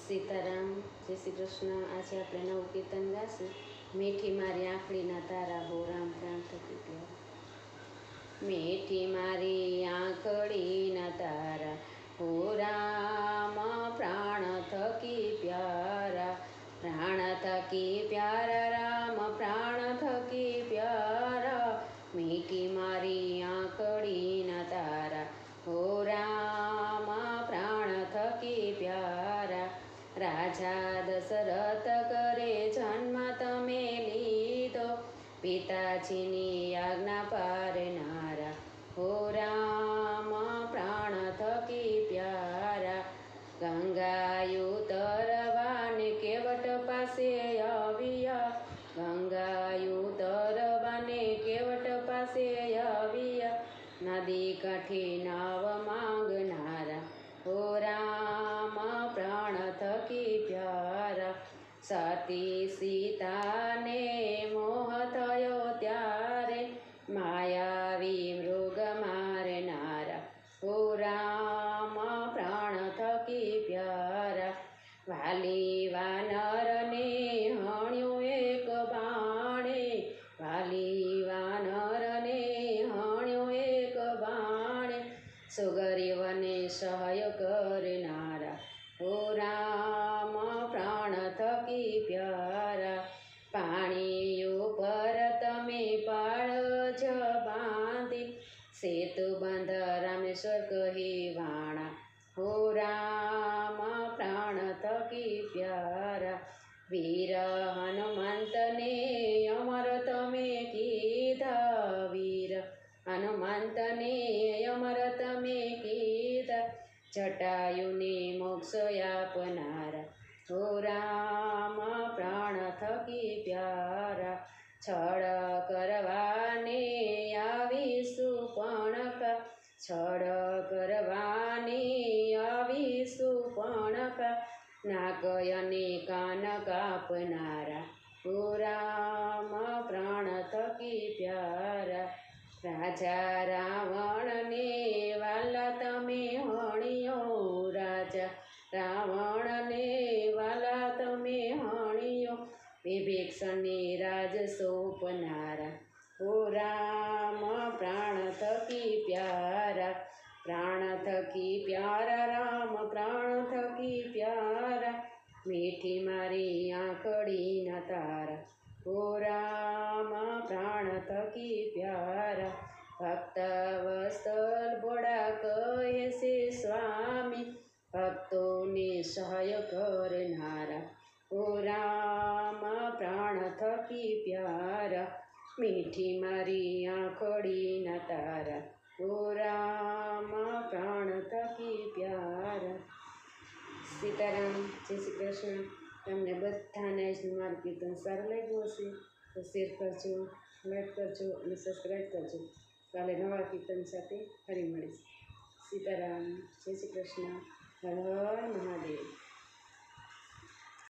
સીતારામ, જય શ્રી કૃષ્ણ। આજે આપણે નવું કીર્તન ગાશું। મીઠી મારી આંખડીના તારા હો રામ પ્રાણ થકી પ્યારા। મીઠી મારી આંખડીના તારા હો રામ પ્રાણ થકી પ્યારા। પ્રાણ થકી પ્યારા રામ પ્રાણ થકી પ્યારા। મીઠી મારી આંખડીના તારા હો રામ પ્રાણ થકી પ્યારા। રાજા દશરથ કરે જન્મ તમે લીધો, પિતાજીની આજ્ઞા પારનારા હો રામ પ્રાણ થકી પ્યારા। ગંગાયુ તરવાને કેવટ પાસે આવ્યા, ગંગાયુ તરવાને કેવટ પાસે આવ્યા। નદી કાંઠે નાવ માંગનારા હો રામ પ્રાણ થકી પ્યારા। સતી સીતાને મોહ થયો ત્યારે, માયાવી મૃગ મારનારા હો રામ પ્રાણ થકી પ્યારા। વાલી વાનરને હણ્યો એક બાણે, વાલી વાનરને હણ્યો એક બાણે। સુગ્રીવને સહાય કરનારા હો રામ પ્રાણ થકી પ્યારા। પાણી ઉપર તમે પાળ જ બાંધી, સેતુ બંધ રામેશ્વર કહી વાણા હો રામ પ્રાણ થકી પ્યારા। વીર હનુમંતને અમર તમે કીધા, વીર હનુમંતને અમર તમે કીધા। જટાયુને મોક્ષ આપનારા હો રામ પ્રાણ થકી પ્યારા। છળ કરવાને આવી શૂર્પણખા, છળ કરવાને આવી શૂર્પણખા। નાક અને કાન કાપનારા હો રામ પ્રાણ થકી પ્યારા। રાજા રાવણને વાલા તમે હણ્યો, રાજા રાવણને વાલા તમે હણ્યો। વિભીષણને રાજ સોંપનારા હો રામ પ્રાણ થકી પ્યારા। પ્રાણ થકી પ્યારા રામ પ્રાણ થકી પ્યારા। મીઠી મારી આંખડીના તારા હો રામ પ્રાણ થકી પ્યારા। ભક્ત વત્સલ ભોળા કહે છે સ્વામી, ભક્તોને સહાય કરનારા હો રામ પ્રાણ થકી પ્યારા। મીઠી મારી આંખડીના તારા હો રામ પ્રાણ થકી પ્યારા। સીતારામ, જય શ્રી કૃષ્ણ। તમને બધાને જ મારું કીર્તન સારું લાગ્યું હશે તો શેર કરજો, લાઈક કરજો અને સબસ્ક્રાઈબ કરજો। કાલે નવા કીર્તન સાથે ફરી મળીશ। સીતારામ, જય શ્રી કૃષ્ણ, હર હર મહાદેવ।